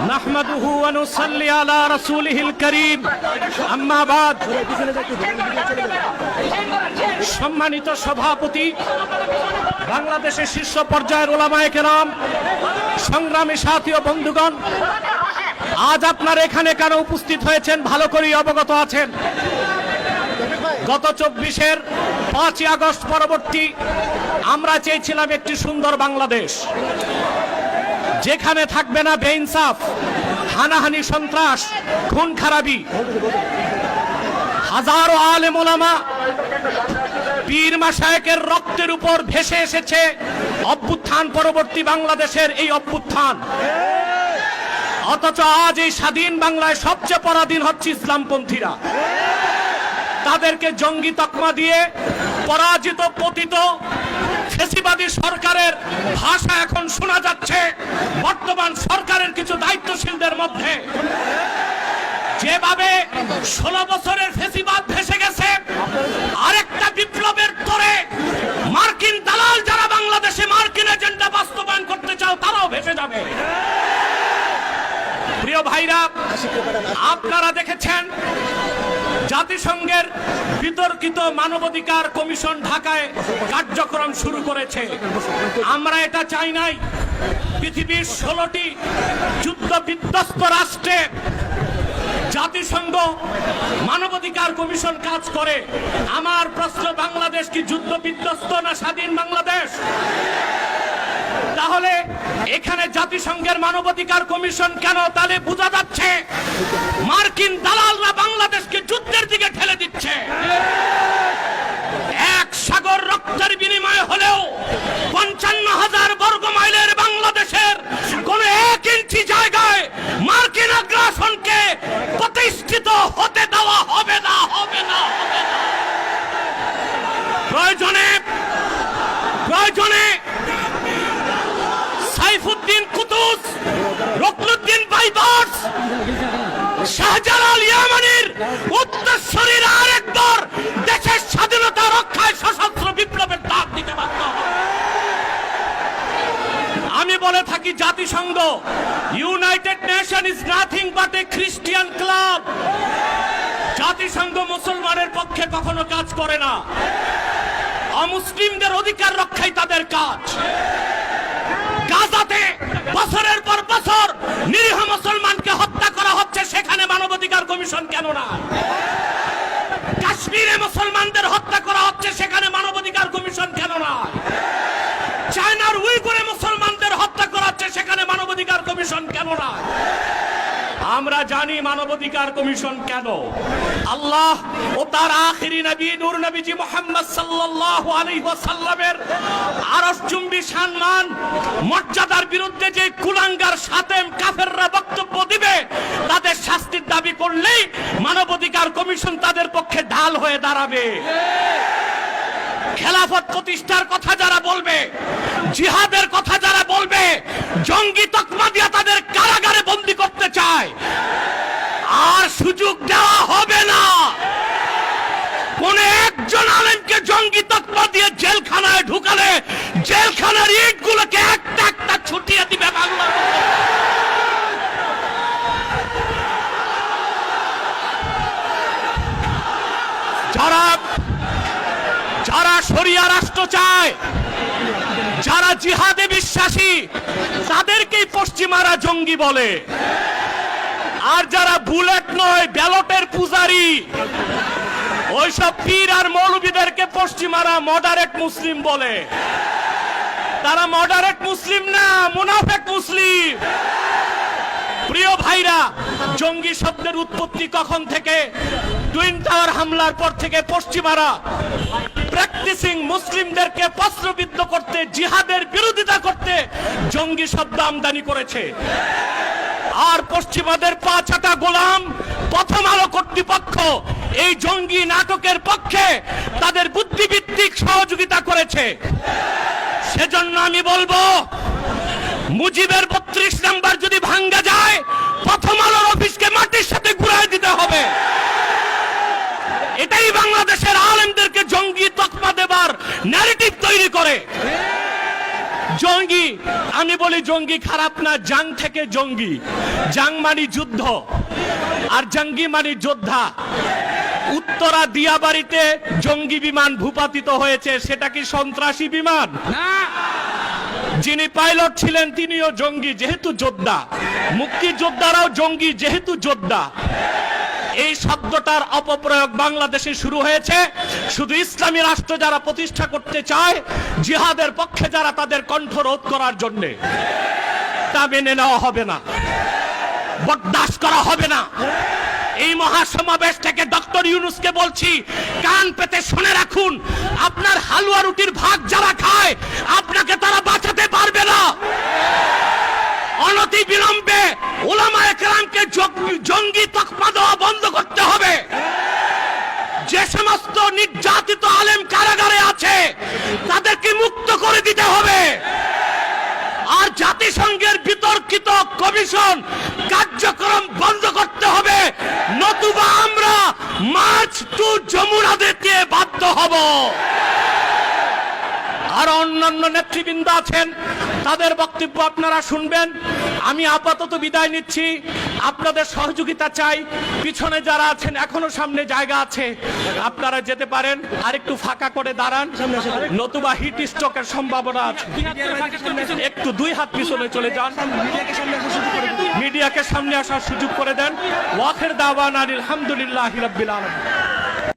নাহমাদুহু ওয়া নুসাল্লি আলা রাসূলিহিল কারীম, আম্মা বাদ। সম্মানিত সভাপতি, বাংলাদেশের শীর্ষ পর্যায়ের উলামায়ে কেরাম, সংগ্রামী সাথী ও বন্ধুগণ, আজ আপনারা এখানে কেন উপস্থিত হয়েছেন ভালো করেই অবগত আছেন। গত 24-এর 5ই আগস্ট পরবর্তী আমরা চেয়েছিলাম একটি সুন্দর বাংলাদেশ, যেখানে থাকবে না বেইনসাফ, হানাহানি, সন্ত্রাস, খুন খারাপি। হাজারো আলেম ওলামা, পীর মাশায়েখের রক্তের উপর ভেসে এসেছে অভ্যুত্থান পরবর্তী বাংলাদেশের এই অভ্যুত্থান। অথচ আজ এই স্বাধীন বাংলায় সবচেয়ে পরাধীন হচ্ছে ইসলামপন্থীরা। তাদেরকে জঙ্গি তকমা দিয়ে পরাজিত পতিত ফ্যাসিবাদী সরকারের ভাষা এখন শোনা যাচ্ছে বর্তমান সরকারের কিছু দায়িত্বশীলদের মধ্যে। যেভাবে 16 বছরের ফ্যাসিবাদ ভেসে গেছে, আরেকটা বিপ্লবের তরে মার্কিন দালাল যারা বাংলাদেশে মার্কিন এজেন্ডা বাস্তবায়ন করতে চাও তারাও ভেসে যাবে। প্রিয় ভাইরা, আপনারা দেখেছেন জাতিসংঘের বিতর্কিত মানবাধিকার কমিশন ঢাকায় কার্যক্রম শুরু করেছে। আমরা এটা চাই নাই। পৃথিবীর 16টি যুদ্ধ বিধ্বস্ত রাষ্ট্রে জাতিসংঘ মানবাধিকার কমিশন কাজ করে। আমার প্রশ্ন, বাংলাদেশ কি যুদ্ধ বিধ্বস্ত না স্বাধীন বাংলাদেশ? তাহলে এখানে জাতিসংঘের মানবাধিকার কমিশন কেন? তাহলে বোঝা যাচ্ছে মার্কিন দালালরা বাংলাদেশকে যুদ্ধের দিকে ঠেলে দিচ্ছে। এক সাগর রক্তের বিনিময়ে হলেও 55,000 বর্গ মাইলের বাংলাদেশের কোন 1 ইঞ্চি জায়গায় মার্কিন আগ্রাসনকে প্রতিষ্ঠিত হতে দেওয়া হবে না, হবে না, হবে না। প্রয়োজনে সাইফুদ্দিন কুতুস, রুকনুদ্দিন বাইবার্স, শাহজালাল ইয়ামানির উত্তরসূরির আরেকবার দেশের স্বাধীনতা রক্ষায় সশস্ত্র বিপ্লবের ডাক দিতে বাধ্য হবে। আমি বলে থাকি, জাতিসংঘ, United nation is nothing but A Christian club. জাতিসংঘ মুসলমানের পক্ষে কখনো কাজ করে না। অমুসলিমদের অধিকার রক্ষাই তাদের কাজ। গাজাতে বছরের পর বছর নিরীহ মুসলমানকে হত্যা করা হচ্ছে, সেখানে মানবাধিকার কমিশন কেন না? কাশ্মীরে মুসলমানদের হত্যা করা হচ্ছে, সেখানে মানবাধিকার কমিশন কেন না? চায়নার উইগুরে মুসলমানদের হত্যা করা হচ্ছে, সেখানে মানবাধিকার কমিশন কেন না? আমরা জানি মানবাধিকার কমিশন কেন। আল্লাহ ও তার আখিরি নবী নূর নবীজি মুহাম্মদ সাল্লাল্লাহু আলাইহি ওয়াসাল্লামের আরশচুম্বী সম্মান মর্যাদার বিরুদ্ধে যে কুলাঙ্গার সাতেম কাফেররা বক্তব্য দিবে, তাদের শাস্তির দাবি করলেই মানবাধিকার কমিশন তাদের পক্ষে ঢাল হয়ে দাঁড়াবে। খেলাফত প্রতিষ্ঠার কথা যারা বলবে, জিহাদের কথা যারা বলবে, জঙ্গি তকমা দিয়ে তাদের কারাগারে বন্দী করতে চায়, আর সুযোগ দেওয়া হবে না। কোন একজন আলেমকে জঙ্গি তকমা দিয়ে জেলখানায় ঢুকালে জেলখানার ইটগুলোকে একটা একটা ছুটিয়ে দিবে বাংলা। যারা শরিয়া রাষ্ট্র চায়, যারা জিহাদে বিশ্বাসী, তাদেরকেই পশ্চিমারা জঙ্গি বলে। আর যারা বুলেট নয়, ব্যালটের পূজারি, ওইসব পীর আর মৌলবীদেরকে পশ্চিমারা মডারেট মুসলিম বলে। তারা মডারেট মুসলিম না, মুনাফেক মুসলিম। প্রিয় ভাইরা, জঙ্গি শব্দের উৎপত্তি কখন থেকে? টুইন টাওয়ার হামলার পর থেকে পশ্চিমারা প্র্যাকটিসিং মুসলিমদেরকে প্রশ্নবিদ্ধ করতে, জিহাদের বিরোধিতা করতে জঙ্গি শব্দ আমদানি করেছে। আর পশ্চিমাদের পাঁচাটা গোলাম প্রথম আলো কর্তৃপক্ষ এই জঙ্গি নাটকের পক্ষে তাদের বুদ্ধিভিত্তিক সহযোগিতা করেছে। সেজন্য আমি বলবো, মুজিবের 32 নাম্বার যদি ভাঙ্গা যায়, প্রথম আলোর অফিসকে মাটির সাথে ঘুরায় দিতে হবে। এটাই বাংলাদেশের আলেমদেরকে জঙ্গি তকমা দেবার ন্যারেটিভ তৈরি করে। জঙ্গি, আমি বলি জঙ্গি খারাপ না, জাং থেকে জঙ্গি। জাং মানে যুদ্ধ, আর জঙ্গি মানে যোদ্ধা। উত্তরা দিয়াবাড়িতে জঙ্গি বিমান ভূপাতিত হয়েছে, সেটা কি সন্ত্রাসী বিমান? না, যিনি পাইলট ছিলেন তিনিও জঙ্গি, যেহেতু যোদ্ধা। মুক্তিযোদ্ধারাও জঙ্গি, যেহেতু যোদ্ধা। এই শব্দটার অপপ্রয়োগ বাংলাদেশে শুরু হয়েছে শুধু ইসলামী রাষ্ট্র যারা প্রতিষ্ঠা করতে চায়, জিহাদের পক্ষে যারা, তাদের কণ্ঠ রোধ করার জন্য। তা মেনে নেওয়া হবে না, বরদাস্ত করা হবে না। এই মহাসমাবেশ থেকে ডক্টর ইউনূসকে বলছি, কান পেতে শুনে রাখুন, আপনার হালুয়া রুটির ভাগ যারা খায়, আপনাকে তারা বাঁচাতে পারবে না। অনতি বিলম্বে উলামায়ে কেরামকে জঙ্গি তকমা দেওয়া বন্ধ করতে হবে। যে সমস্ত নির্যাতিত আলেম কারাগারে আছে, তাদেরকে মুক্ত করে দিতে হবে। আর জাতিসংঘের বিতর্কিত কমিশন কার্যক্রম বন্ধ করতে হবে, নতুবা আমরা মার্চ টু যমুনা দিতে বাধ্য হব। আর অন্যান্য নেতৃবৃন্দ আছেন, তাদের বক্তব্য আপনারা শুনবেন। আমি আপাতত বিদায় নিচ্ছি, আপনাদের সহযোগিতা চাই। পিছনে যারা আছেন, এখনো সামনে জায়গা আছে, আপনারা যেতে পারেন। আর একটু ফাঁকা করে দাঁড়ান, নতুবা হিট স্ট্রোকের সম্ভাবনা আছে। একটু 2 হাত পিছনে চলে যান, মিডিয়াকে সামনে আসার সুযোগ করে দেন। ওয়াখির দাওয়ানা আলহামদুলিল্লাহি রাব্বিল আলামিন।